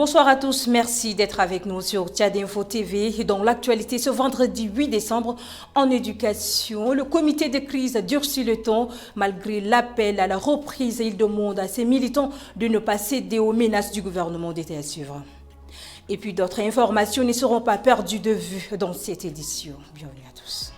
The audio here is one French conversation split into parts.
Bonsoir à tous, merci d'être avec nous sur Tchad Info TV. Dans l'actualité, ce vendredi 8 décembre, en éducation, le comité de crise durcit le ton. Malgré l'appel à la reprise, il demande à ses militants de ne pas céder aux menaces du gouvernement d'État à suivre. Et puis d'autres informations ne seront pas perdues de vue dans cette édition. Bienvenue à tous.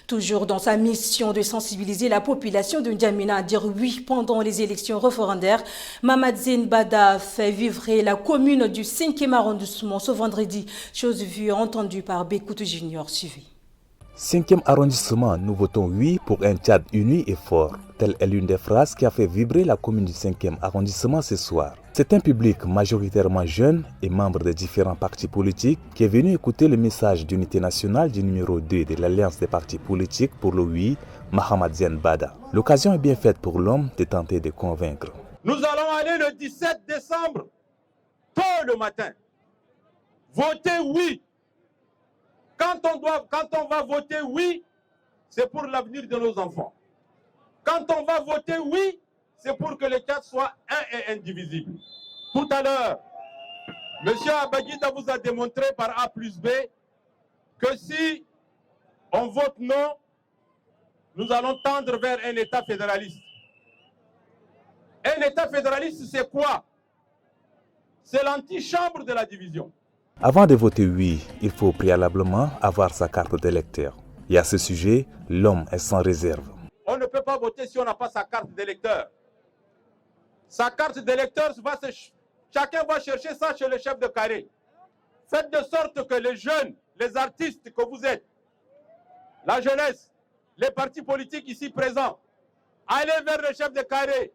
Toujours dans sa mission de sensibiliser la population de N'Djamena à dire oui pendant les élections référendaires, Mamad Zen Bada fait vivre la commune du 5e arrondissement ce vendredi. Chose vue et entendue par Bekoutou Junior. Suivi. 5e arrondissement, nous votons oui pour un Tchad uni et fort. Telle est l'une des phrases qui a fait vibrer la commune du 5e arrondissement ce soir. C'est un public majoritairement jeune et membre des différents partis politiques qui est venu écouter le message d'unité nationale du numéro 2 de l'Alliance des partis politiques pour le oui, Mamad Zen Bada. L'occasion est bien faite pour l'homme de tenter de convaincre. Nous allons aller le 17 décembre, tôt le matin, voter oui. Quand on va voter oui, c'est pour l'avenir de nos enfants. Quand on va voter oui, c'est pour que le Tchad soit un et indivisible. Tout à l'heure, M. Abagida vous a démontré par A plus B que si on vote non, nous allons tendre vers un État fédéraliste. Un État fédéraliste, c'est quoi? C'est l'antichambre de la division. Avant de voter oui, il faut préalablement avoir sa carte d'électeur. Et à ce sujet, l'homme est sans réserve. On ne peut pas voter si on n'a pas sa carte d'électeur. Sa carte d'électeur, chacun va chercher ça chez le chef de carré. Faites de sorte que les jeunes, les artistes que vous êtes, la jeunesse, les partis politiques ici présents, allez vers le chef de carré.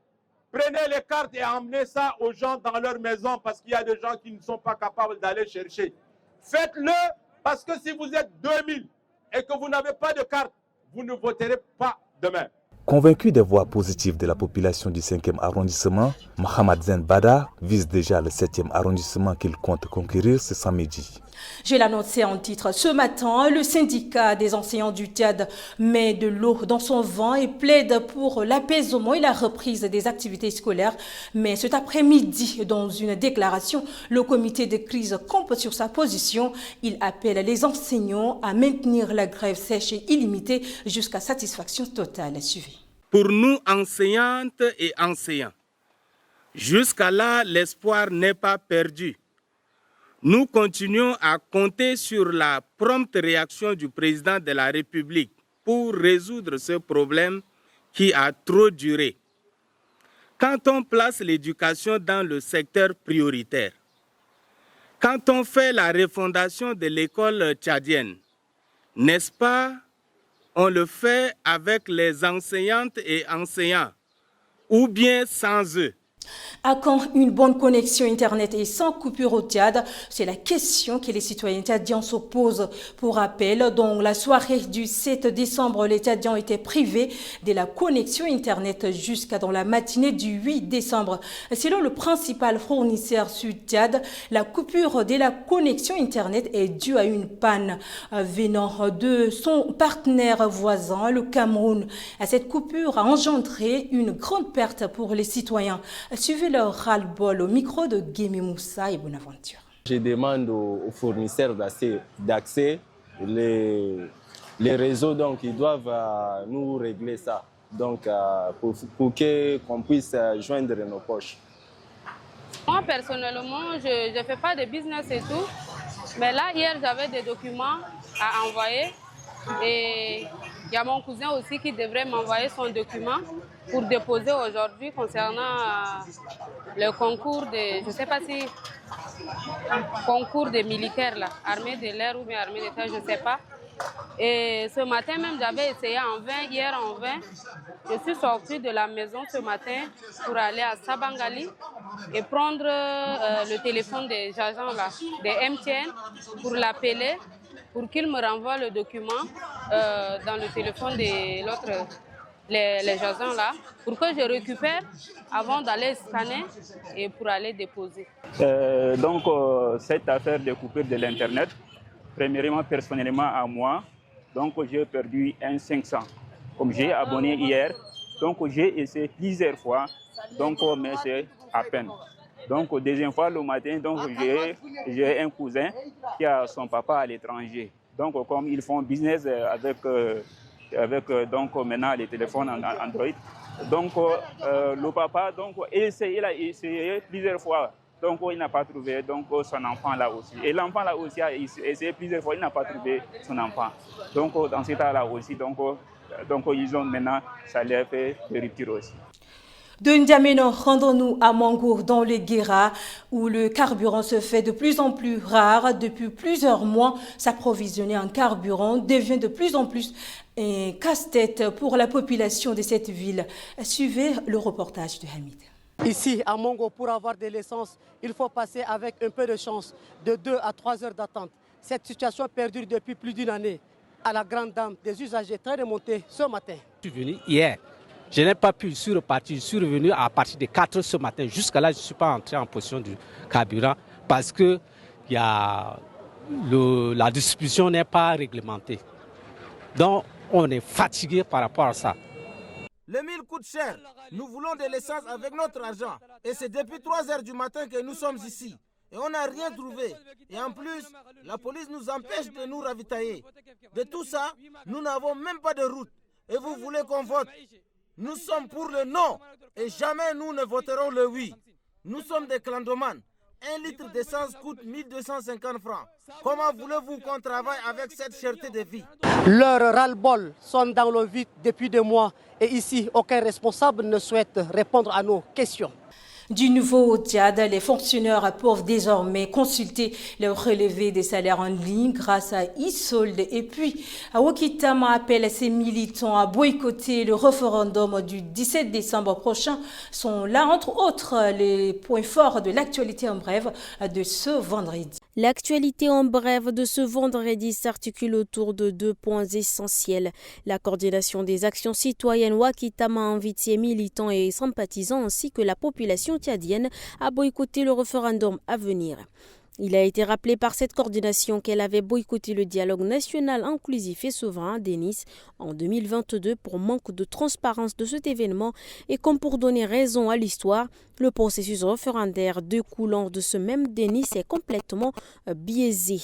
Prenez les cartes et emmenez ça aux gens dans leur maison parce qu'il y a des gens qui ne sont pas capables d'aller chercher. Faites-le parce que si vous êtes 2000 et que vous n'avez pas de carte, vous ne voterez pas demain. Convaincu des voix positives de la population du 5e arrondissement, Mamad Zen Bada vise déjà le 7e arrondissement qu'il compte conquérir ce samedi. Je l'annonçais en titre. Ce matin, le syndicat des enseignants du Tchad met de l'eau dans son vin et plaide pour l'apaisement et la reprise des activités scolaires. Mais cet après-midi, dans une déclaration, le comité de crise campe sur sa position. Il appelle les enseignants à maintenir la grève sèche et illimitée jusqu'à satisfaction totale. Suivi. Pour nous, enseignantes et enseignants, jusqu'à là, l'espoir n'est pas perdu. Nous continuons à compter sur la prompte réaction du président de la République pour résoudre ce problème qui a trop duré. Quand on place l'éducation dans le secteur prioritaire, quand on fait la refondation de l'école tchadienne, n'est-ce pas, on le fait avec les enseignantes et enseignants, ou bien sans eux? À quand une bonne connexion Internet et sans coupure au Tchad? C'est la question que les citoyens tchadiens se posent. Pour rappel, dans la soirée du 7 décembre, les Tchadiens étaient privés de la connexion Internet jusqu'à dans la matinée du 8 décembre. Selon le principal fournisseur sud-Tchad, la coupure de la connexion Internet est due à une panne venant de son partenaire voisin, le Cameroun. Cette coupure a engendré une grande perte pour les citoyens. Suivez leur ras-le-bol au micro de Guémé Moussa et Bonaventure. Je demande aux fournisseurs d'accès, les réseaux, donc ils doivent nous régler ça, donc pour qu'on puisse joindre nos poches. Moi personnellement, je ne fais pas de business et tout, mais là hier j'avais des documents à envoyer et il y a mon cousin aussi qui devrait m'envoyer son document pour déposer aujourd'hui concernant le concours de, je ne sais pas si, concours des militaires là, armée de l'air ou bien armée de terre, je ne sais pas. Et ce matin même, j'avais essayé en vain, hier en vain. Je suis sortie de la maison ce matin pour aller à Sabangali et prendre le téléphone des agents là, des MTN, pour l'appeler, pour qu'il me renvoie le document dans le téléphone de l'autre, les agents là, pour que je récupère avant d'aller scanner et pour aller déposer. Donc cette affaire de coupure de l'Internet, premièrement personnellement à moi, Donc j'ai perdu un 500. Comme j'ai abonné hier, donc j'ai essayé plusieurs fois, donc mais c'est à peine. Donc deuxième fois le matin, donc j'ai un cousin qui a son papa à l'étranger. Donc comme ils font business avec donc maintenant les téléphones Android. Donc le papa donc il a essayé plusieurs fois. Donc il n'a pas trouvé donc son enfant là aussi. Et l'enfant là aussi a essayé plusieurs fois, il n'a pas trouvé son enfant. Donc dans cet état là aussi, donc ils ont maintenant, ça les fait de rupture aussi. De N'Djamena, rendons-nous à Mango dans le Guéra où le carburant se fait de plus en plus rare. Depuis plusieurs mois, s'approvisionner en carburant devient de plus en plus un casse-tête pour la population de cette ville. Suivez le reportage de Hamid. Ici, à Mango, pour avoir de l'essence, il faut passer avec un peu de chance, de 2 à 3 heures d'attente. Cette situation perdure depuis plus d'une année, à la grande dame des usagers très remontés ce matin. Je suis venu hier. Je n'ai pas pu, je suis reparti. Je suis revenu à partir de 4 heures ce matin. Jusqu'à là, je ne suis pas entré en position du carburant parce que la distribution n'est pas réglementée. Donc, on est fatigué par rapport à ça. Le mille coûte cher. Nous voulons de l'essence avec notre argent. Et c'est depuis 3 heures du matin que nous sommes ici. Et on n'a rien trouvé. Et en plus, la police nous empêche de nous ravitailler. De tout ça, nous n'avons même pas de route. Et vous voulez qu'on vote? Nous sommes pour le non et jamais nous ne voterons le oui. Nous sommes des clandomanes. 1 litre d'essence coûte 1250 francs. Comment voulez-vous qu'on travaille avec cette cherté de vie? Leurs ras-le-bol sont dans le vide depuis 2 mois. Et ici, aucun responsable ne souhaite répondre à nos questions. Du nouveau au Tchad, les fonctionnaires peuvent désormais consulter le relevé des salaires en ligne grâce à e-solde. Et puis, Wakitama appelle à ses militants à boycotter le référendum du 17 décembre prochain. Sont là, entre autres, les points forts de l'actualité en bref de ce vendredi. L'actualité en bref de ce vendredi s'articule autour de 2 points essentiels. La coordination des actions citoyennes Wakitama invite ses militants et sympathisants ainsi que la population tchadienne à boycotter le référendum à venir. Il a été rappelé par cette coordination qu'elle avait boycotté le dialogue national inclusif et souverain d'Ennis en 2022 pour manque de transparence de cet événement et comme pour donner raison à l'histoire, le processus référendaire découlant de ce même Denis est complètement biaisé.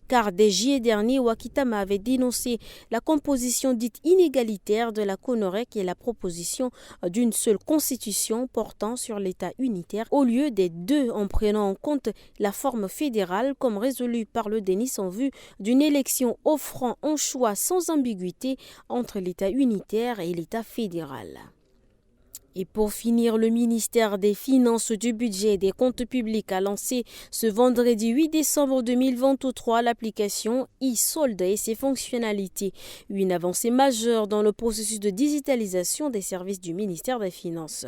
Car dès juillet dernier, Wakitama avait dénoncé la composition dite inégalitaire de la CONOREC et la proposition d'une seule constitution portant sur l'État unitaire au lieu des 2 en prenant en compte la forme fédérale comme résolue par le Denis en vue d'une élection offrant un choix sans ambiguïté entre l'État unitaire et l'État fédéral. Et pour finir, le ministère des Finances, du Budget et des Comptes publics a lancé ce vendredi 8 décembre 2023 l'application e-solde et ses fonctionnalités. Une avancée majeure dans le processus de digitalisation des services du ministère des Finances.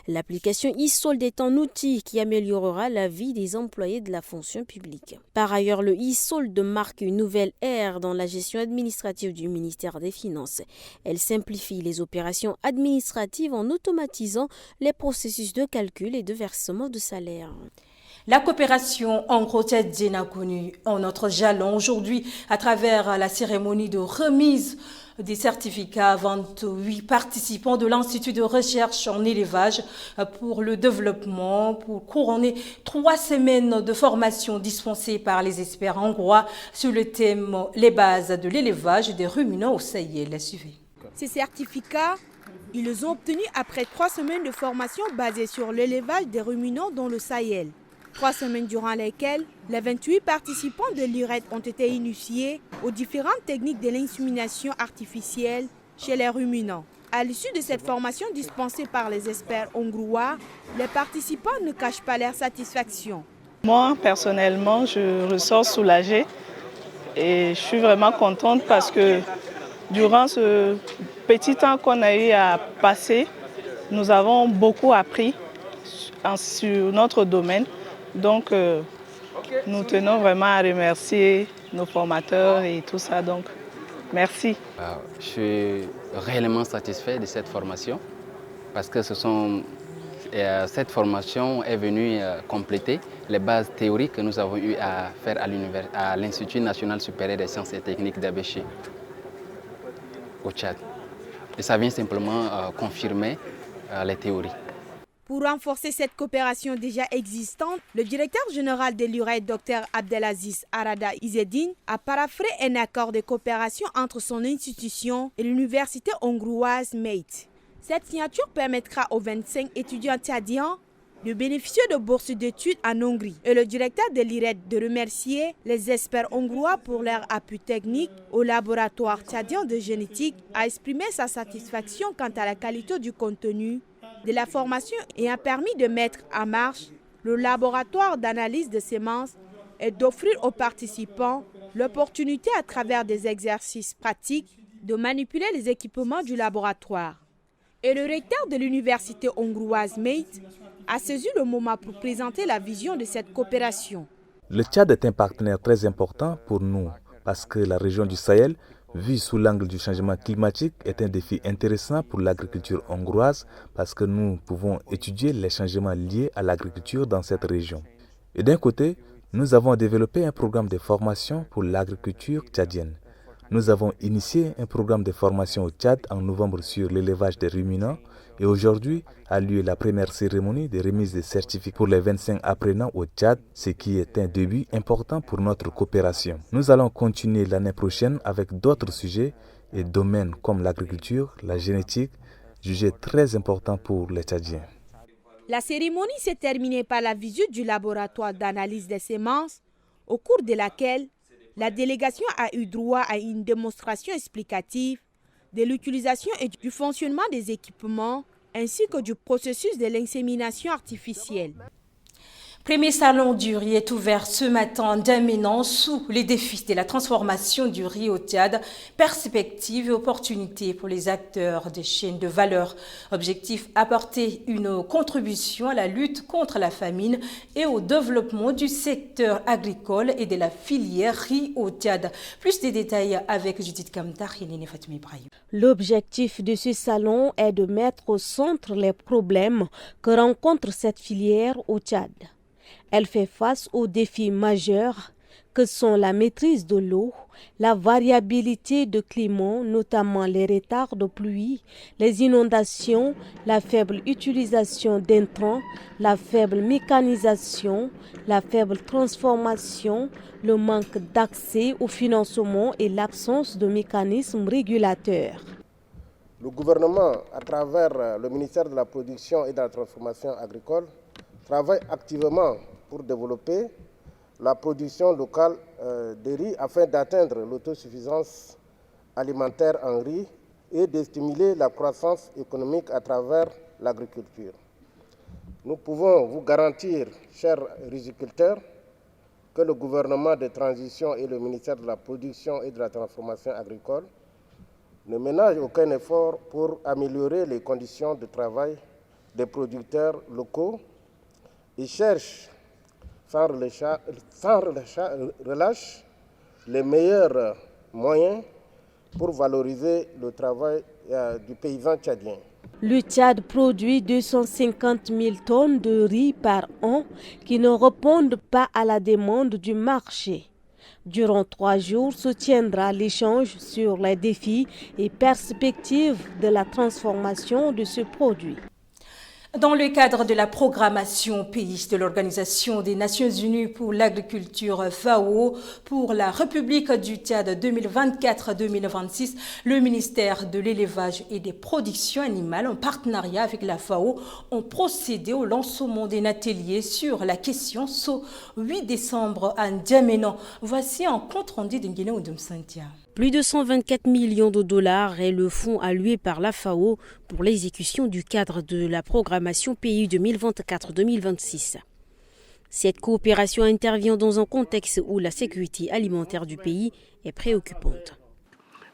L'application e-solde est un outil qui améliorera la vie des employés de la fonction publique. Par ailleurs, le e-solde marque une nouvelle ère dans la gestion administrative du ministère des Finances. Elle simplifie les opérations administratives en automatisant les processus de calcul et de versement de salaire. La coopération anglo-tchadienne a connu un autre jalon aujourd'hui à travers la cérémonie de remise des certificats à 28 participants de l'Institut de recherche en élevage pour le développement pour couronner 3 semaines de formation dispensées par les experts hongrois sur le thème « Les bases de l'élevage des ruminants au Sahel ». Suivez. Ces certificats, ils les ont obtenus après 3 semaines de formation basée sur l'élevage des ruminants dans le Sahel. 3 semaines durant lesquelles les 28 participants de l'IRED ont été initiés aux différentes techniques de l'insémination artificielle chez les ruminants. À l'issue de cette formation dispensée par les experts hongrois, les participants ne cachent pas leur satisfaction. Moi, personnellement, je ressors soulagée et je suis vraiment contente parce que durant ce petit temps qu'on a eu à passer, nous avons beaucoup appris sur notre domaine. Donc, nous tenons vraiment à remercier nos formateurs et tout ça. Donc, merci. Je suis réellement satisfait de cette formation parce que cette formation est venue compléter les bases théoriques que nous avons eu à faire à l'Institut national supérieur des sciences et techniques d'Abéché. au Tchad. Et ça vient simplement confirmer les théories. Pour renforcer cette coopération déjà existante, le directeur général de l'URAID, Dr Abdelaziz Arada Izzedine, a paraphé un accord de coopération entre son institution et l'université hongroise MEIT. Cette signature permettra aux 25 étudiants tchadiens de bénéficier de bourses d'études en Hongrie. Et le directeur de l'IRED de remercier les experts hongrois pour leur appui technique au laboratoire tchadien de génétique, a exprimé sa satisfaction quant à la qualité du contenu de la formation et a permis de mettre en marche le laboratoire d'analyse de semences et d'offrir aux participants l'opportunité à travers des exercices pratiques de manipuler les équipements du laboratoire. Et le recteur de l'université hongroise MEIT a saisi le moment pour présenter la vision de cette coopération. Le Tchad est un partenaire très important pour nous parce que la région du Sahel, vue sous l'angle du changement climatique, est un défi intéressant pour l'agriculture hongroise parce que nous pouvons étudier les changements liés à l'agriculture dans cette région. Et d'un côté, nous avons développé un programme de formation pour l'agriculture tchadienne. Nous avons initié un programme de formation au Tchad en novembre sur l'élevage des ruminants et aujourd'hui a lieu la première cérémonie de remise des certificats pour les 25 apprenants au Tchad, ce qui est un début important pour notre coopération. Nous allons continuer l'année prochaine avec d'autres sujets et domaines comme l'agriculture, la génétique, jugés très importants pour les Tchadiens. La cérémonie s'est terminée par la visite du laboratoire d'analyse des semences, au cours de laquelle la délégation a eu droit à une démonstration explicative de l'utilisation et du fonctionnement des équipements ainsi que du processus de l'insémination artificielle. Premier salon du riz est ouvert ce matin d'Amenan sous les défis de la transformation du riz au Tchad, perspectives et opportunités pour les acteurs des chaînes de valeur. Objectif, apporter une contribution à la lutte contre la famine et au développement du secteur agricole et de la filière riz au Tchad. Plus de détails avec Judith Kamtar et Néné Fatima Ibrahim. L'objectif de ce salon est de mettre au centre les problèmes que rencontre cette filière au Tchad. Elle fait face aux défis majeurs que sont la maîtrise de l'eau, la variabilité de climat, notamment les retards de pluie, les inondations, la faible utilisation d'intrants, la faible mécanisation, la faible transformation, le manque d'accès au financement et l'absence de mécanismes régulateurs. Le gouvernement, à travers le ministère de la Production et de la Transformation agricole, travaille activement pour développer la production locale de riz afin d'atteindre l'autosuffisance alimentaire en riz et de stimuler la croissance économique à travers l'agriculture. Nous pouvons vous garantir, chers riziculteurs, que le gouvernement de transition et le ministère de la Production et de la Transformation agricole ne ménagent aucun effort pour améliorer les conditions de travail des producteurs locaux et cherchent sans relâche les meilleurs moyens pour valoriser le travail du paysan tchadien. Le Tchad produit 250 000 tonnes de riz par an qui ne répondent pas à la demande du marché. Durant 3 jours se tiendra l'échange sur les défis et perspectives de la transformation de ce produit. Dans le cadre de la programmation pays de l'Organisation des Nations Unies pour l'agriculture FAO pour la République du Tchad 2024-2026, le ministère de l'Élevage et des Productions animales, en partenariat avec la FAO, ont procédé au lancement d'un atelier sur la question ce 8 décembre à N'Djamena. Voici un compte rendu d'Nguéné Oudum Santia. Plus de 124 millions de dollars est le fonds alloué par la FAO pour l'exécution du cadre de la programmation pays 2024-2026. Cette coopération intervient dans un contexte où la sécurité alimentaire du pays est préoccupante.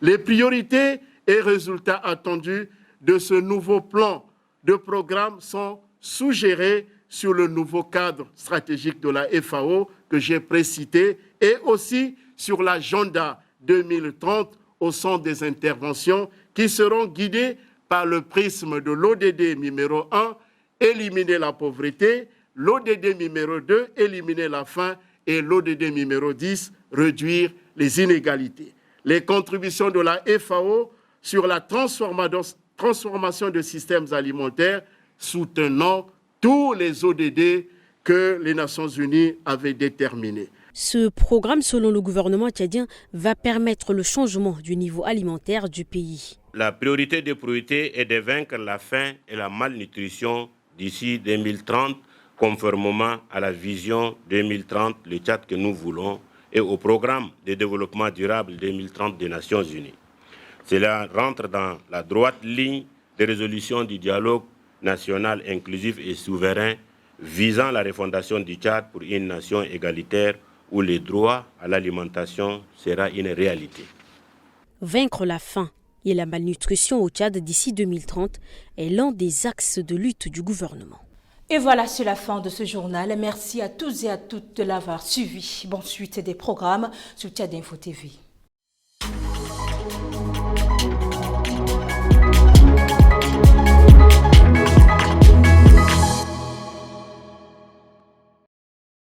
Les priorités et résultats attendus de ce nouveau plan de programme sont suggérés sur le nouveau cadre stratégique de la FAO que j'ai précité et aussi sur l'agenda 2030 au sein des interventions qui seront guidées par le prisme de l'ODD numéro 1, éliminer la pauvreté, l'ODD numéro 2, éliminer la faim et l'ODD numéro 10, réduire les inégalités. Les contributions de la FAO sur la transformation de systèmes alimentaires, soutenant tous les ODD que les Nations Unies avaient déterminés. Ce programme, selon le gouvernement tchadien, va permettre le changement du niveau alimentaire du pays. La priorité des priorités est de vaincre la faim et la malnutrition d'ici 2030, conformément à la vision 2030, le Tchad que nous voulons, et au programme de développement durable 2030 des Nations Unies. Cela rentre dans la droite ligne des résolutions du dialogue national inclusif et souverain visant la refondation du Tchad pour une nation égalitaire où le droit à l'alimentation sera une réalité. Vaincre la faim et la malnutrition au Tchad d'ici 2030 est l'un des axes de lutte du gouvernement. Et voilà, c'est la fin de ce journal. Merci à tous et à toutes de l'avoir suivi. Bonne suite des programmes sur Tchad Info TV.